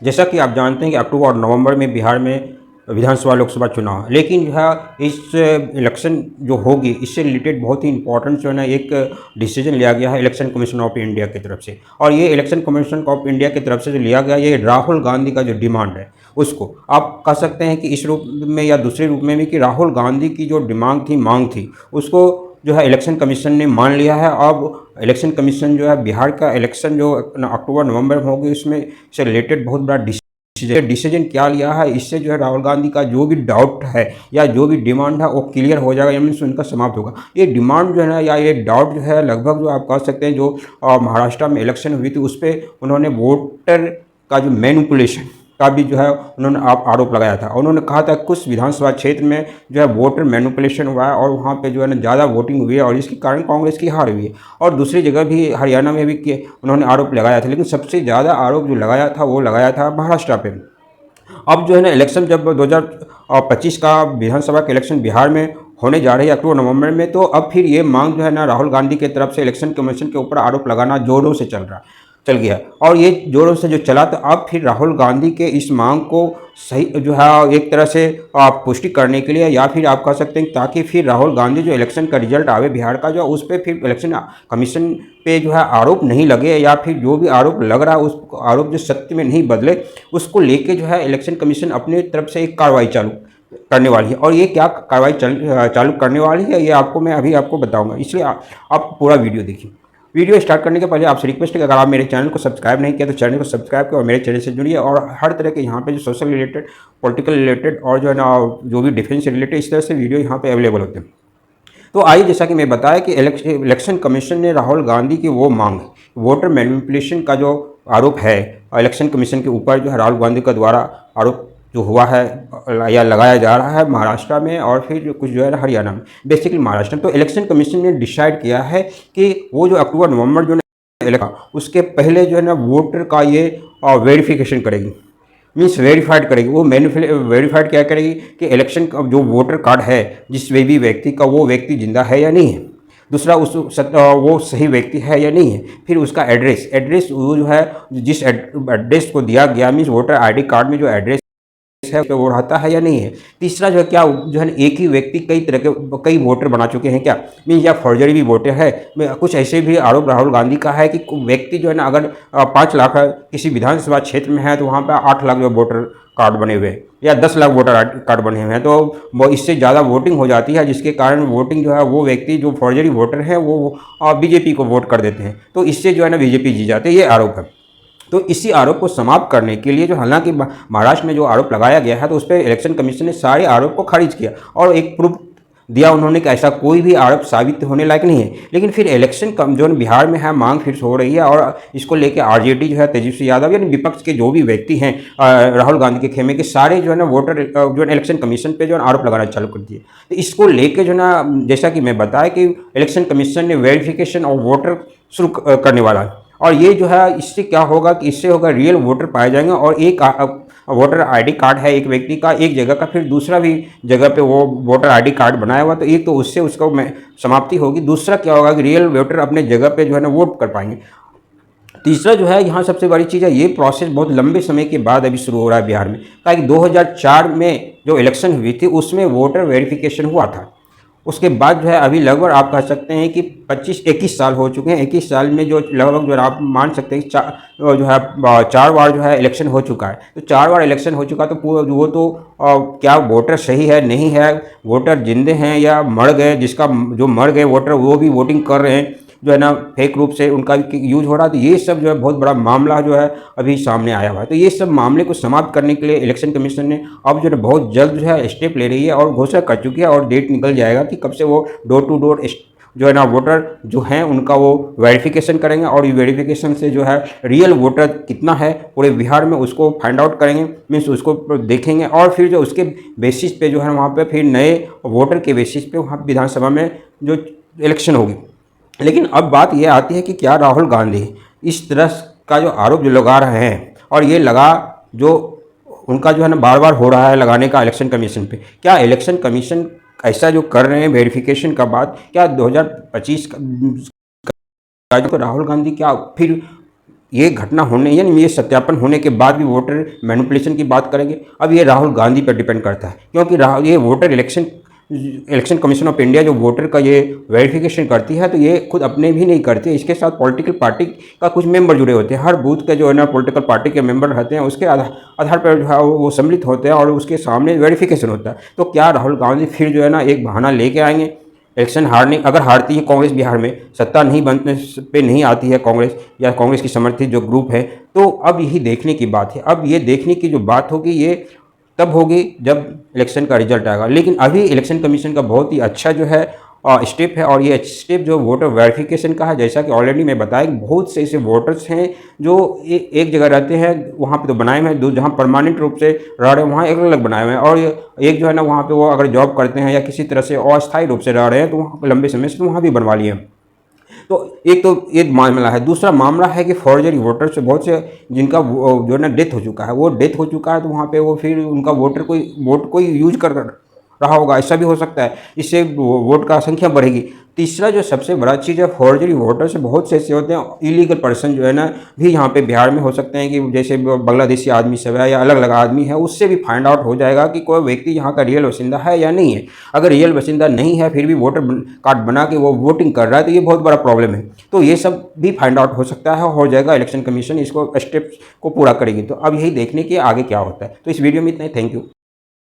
जैसा कि आप जानते हैं कि अक्टूबर और नवंबर में बिहार में विधानसभा लोकसभा चुनाव है, लेकिन जो है इस इलेक्शन जो होगी इससे रिलेटेड बहुत ही इंपॉर्टेंट जो है ना एक डिसीजन लिया गया है इलेक्शन कमीशन ऑफ इंडिया की तरफ से। और ये इलेक्शन कमीशन ऑफ इंडिया की तरफ से जो लिया गया ये राहुल गांधी का जो डिमांड है उसको आप कह सकते हैं कि इस रूप में या दूसरे रूप में भी कि राहुल गांधी की जो मांग थी उसको जो है इलेक्शन कमीशन ने मान लिया है। अब इलेक्शन कमीशन जो है बिहार का इलेक्शन जो अक्टूबर नवंबर में होगी उसमें से रिलेटेड बहुत बड़ा डिसीजन क्या लिया है। इससे जो है राहुल गांधी का जो भी डाउट है या जो भी डिमांड है वो क्लियर हो जाएगा, यानी उनका समाप्त होगा। ये डिमांड जो है ना या ये डाउट जो है लगभग जो आप कह सकते हैं जो महाराष्ट्र में इलेक्शन हुई थी उस पर उन्होंने वोटर का जो मैनिपुलेशन का भी जो है उन्होंने आरोप लगाया था। उन्होंने कहा था कुछ विधानसभा क्षेत्र में जो है वोटर मैनिपुलेशन हुआ है और वहाँ पे जो है ना ज़्यादा वोटिंग हुई है और इसके कारण कांग्रेस की हार हुई है। और दूसरी जगह भी हरियाणा में भी उन्होंने आरोप लगाया था, लेकिन सबसे ज़्यादा आरोप जो लगाया था वो लगाया था महाराष्ट्र पे। अब जो है ना इलेक्शन जब 2025 का विधानसभा का इलेक्शन बिहार में होने जा रही है अक्टूबर नवंबर में, तो अब फिर ये मांग जो है ना राहुल गांधी की तरफ से इलेक्शन कमीशन के ऊपर आरोप लगाना जोरों से चल गया। और ये जोरों से जो चला तो अब फिर राहुल गांधी के इस मांग को सही जो है एक तरह से पुष्टि करने के लिए या फिर आप कह सकते हैं ताकि फिर राहुल गांधी जो इलेक्शन का रिजल्ट आवे बिहार का जो उस पर फिर इलेक्शन कमीशन पे जो है आरोप नहीं लगे या फिर जो भी आरोप लग रहा है उस आरोप जो सत्य में नहीं बदले, उसको लेके जो है इलेक्शन कमीशन अपनी तरफ से एक कार्रवाई चालू करने वाली है। और ये क्या कार्रवाई चालू करने वाली है ये मैं अभी आपको बताऊंगा, इसलिए आप पूरा वीडियो देखिए। वीडियो स्टार्ट करने के पहले आपसे रिक्वेस्ट है कि अगर आप मेरे चैनल को सब्सक्राइब नहीं किया तो चैनल को सब्सक्राइब करें और मेरे चैनल से जुड़िए और हर तरह के यहाँ पे जो सोशल रिलेटेड, पॉलिटिकल रिलेटेड और जो है ना जो भी डिफेंस से रिलेटेड इस तरह से वीडियो यहाँ पे अवेलेबल होते हैं। तो आइए, जैसा कि मैं बताया कि इलेक्शन कमीशन ने राहुल गांधी की वो मांग वोटर मैनिपुलेशन का जो आरोप है इलेक्शन कमीशन के ऊपर जो है राहुल गांधी का द्वारा आरोप जो हुआ है या लगाया जा रहा है महाराष्ट्र में और फिर कुछ जो है हरियाणा में, बेसिकली महाराष्ट्र में। तो इलेक्शन कमीशन ने डिसाइड किया है कि वो जो अक्टूबर नवंबर जो उसके पहले जो है ना वोटर का ये वेरिफिकेशन करेगी, मीन्स वेरीफाइड करेगी। वो वेरीफाइड क्या करेगी कि इलेक्शन का जो वोटर कार्ड है जिस भी व्यक्ति का वो व्यक्ति जिंदा है या नहीं है, दूसरा वो सही व्यक्ति है या नहीं है, फिर उसका एड्रेस वो जो है जिस एड्रेस को दिया गया मीन्स वोटर आईडी कार्ड में जो एड्रेस है तो वो रहता है या नहीं है। तीसरा जो है क्या जो है एक ही व्यक्ति कई तरह के कई वोटर बना चुके हैं क्या, मीन्स या फॉर्जरी भी वोटर है। कुछ ऐसे भी आरोप राहुल गांधी का है कि व्यक्ति जो है ना अगर 5 लाख किसी विधानसभा क्षेत्र में है तो वहाँ पर 8 लाख जो वोटर कार्ड बने हुए हैं या 10 लाख वोटर कार्ड बने हुए हैं, तो वो इससे ज़्यादा वोटिंग हो जाती है जिसके कारण वोटिंग जो है वो व्यक्ति जो फॉर्जरी वोटर हैं वो बीजेपी को वोट कर देते हैं, तो इससे जो है ना बीजेपी जीत जाती है, ये आरोप है। तो इसी आरोप को समाप्त करने के लिए जो हालांकि महाराष्ट्र में जो आरोप लगाया गया है तो उस पर इलेक्शन कमीशन ने सारे आरोप को खारिज किया और एक प्रूफ दिया उन्होंने कि ऐसा कोई भी आरोप साबित होने लायक नहीं है। लेकिन फिर इलेक्शन जो बिहार में है मांग फिर हो रही है और इसको लेकर आरजेडी जो है तेजस्वी यादव यानी विपक्ष के जो भी व्यक्ति हैं राहुल गांधी के खेमे के सारे जो है ना वोटर जो है इलेक्शन कमीशन पे जो है आरोप लगाना चालू कर दिए। तो इसको लेकर जो है ना जैसा कि मैं बताया कि इलेक्शन कमीशन ने वेरिफिकेशन और वोटर शुरू करने वाला है। और ये जो है इससे क्या होगा कि इससे होगा रियल वोटर पाए जाएंगे और एक वोटर आईडी कार्ड है एक व्यक्ति का एक जगह का, फिर दूसरा भी जगह पे वो वोटर आईडी कार्ड बनाया हुआ, तो एक तो उससे उसका समाप्ति होगी। दूसरा क्या होगा कि रियल वोटर अपने जगह पे जो है ना वोट कर पाएंगे। तीसरा जो है यहाँ सबसे बड़ी चीज़ है ये प्रोसेस बहुत लंबे समय के बाद अभी शुरू हो रहा है बिहार में, ताकि 2004 में जो इलेक्शन हुई थी उसमें वोटर वेरिफिकेशन हुआ था। उसके बाद जो है अभी लगभग आप कह सकते हैं कि 25-21 साल हो चुके हैं। 21 साल में जो लगभग जो आप मान सकते हैं जो है 4 बार जो है इलेक्शन हो चुका है। तो 4 बार इलेक्शन हो चुका तो पूरा वो तो क्या वोटर सही है नहीं है, वोटर जिंदे हैं या मर गए, जिसका जो मर गए वोटर वो भी वोटिंग कर रहे हैं जो है ना फेक रूप से उनका भी यूज हो रहा है। तो ये सब जो है बहुत बड़ा मामला जो है अभी सामने आया हुआ है। तो ये सब मामले को समाप्त करने के लिए इलेक्शन कमीशन ने अब जो है बहुत जल्द जो है स्टेप ले रही है और घोषणा कर चुकी है और डेट निकल जाएगा कि कब से वो डोर टू डोर जो है ना वोटर जो हैं उनका वो वेरिफिकेशन करेंगे और ये वेरिफिकेशन से जो है रियल वोटर कितना है पूरे बिहार में उसको फाइंड आउट करेंगे, मीन्स उसको देखेंगे और फिर जो उसके बेसिस पे जो है वहाँ पे फिर नए वोटर के बेसिस पे वहाँ विधानसभा में जो इलेक्शन होगी। लेकिन अब बात यह आती है कि क्या राहुल गांधी इस तरह का जो आरोप जो लगा रहे हैं और ये लगा जो उनका जो है ना बार बार हो रहा है लगाने का इलेक्शन कमीशन पे, क्या इलेक्शन कमीशन ऐसा जो कर रहे हैं वेरिफिकेशन का बाद क्या 2025 का जो राहुल गांधी क्या फिर ये घटना होने यानी ये सत्यापन होने के बाद भी वोटर मैनिपुलेशन की बात करेंगे। अब ये राहुल गांधी पर डिपेंड करता है, क्योंकि ये voter election commission of India जो वोटर का ये वेरिफिकेशन करती है, तो ये खुद अपने भी नहीं करती है, इसके साथ पॉलिटिकल पार्टी का कुछ मेंबर जुड़े होते हैं। हर बूथ के जो है ना पॉलिटिकल पार्टी के मेंबर रहते हैं, उसके आधार पर जो है वो सम्मिलित होते हैं और उसके सामने वेरिफिकेशन होता है। तो क्या राहुल गांधी फिर जो है ना एक बहाना लेके आएंगे इलेक्शन हारने? अगर हारती है कांग्रेस बिहार में, सत्ता नहीं बनने पे नहीं आती है कांग्रेस या कांग्रेस की समर्थित जो ग्रुप है, तो अब यही देखने की बात है। अब ये देखने की जो बात होगी ये तब होगी जब इलेक्शन का रिजल्ट आएगा। लेकिन अभी इलेक्शन कमीशन का बहुत ही अच्छा जो है स्टेप है, और ये स्टेप जो वोटर वेरिफिकेशन का है, जैसा कि ऑलरेडी मैं बताया कि बहुत से ऐसे वोटर्स हैं जो एक जगह रहते हैं, वहाँ पे तो बनाए हुए हैं, जहाँ परमानेंट रूप से रह रहे हैं वहाँ अलग अलग बनाए हुए हैं, और एक जो है ना वहाँ पे वो अगर जॉब करते हैं या किसी तरह से अस्थायी रूप से रह रहे हैं तो वहाँ लंबे समय से तो वहाँ भी बनवा लिए हैं। तो एक मामला है। दूसरा मामला है कि फॉर्जरी वोटर से बहुत से जिनका जो है ना डेथ हो चुका है, वो डेथ हो चुका है, तो वहाँ पे वो फिर उनका वोट कोई यूज कर रहा होगा, ऐसा भी हो सकता है, इससे वोट का संख्या बढ़ेगी। तीसरा जो सबसे बड़ा चीज़ है, फॉर्जरी वोटर से बहुत से ऐसे होते हैं इलीगल पर्सन जो है ना भी यहाँ पे बिहार में हो सकते हैं, कि जैसे बांग्लादेशी आदमी सब है या अलग अलग आदमी है, उससे भी फाइंड आउट हो जाएगा कि कोई व्यक्ति यहाँ का रियल बासिंदा है या नहीं है। अगर रियल बासिंदा नहीं है फिर भी वोटर कार्ड बना के वो वोटिंग कर रहा है, तो ये बहुत बड़ा प्रॉब्लम है। तो ये सब भी फाइंड आउट हो सकता है, हो जाएगा। इलेक्शन कमीशन इसको स्टेप्स को पूरा करेगी। तो अब यही देखने के आगे क्या होता है। तो इस वीडियो में इतना ही। Thank you.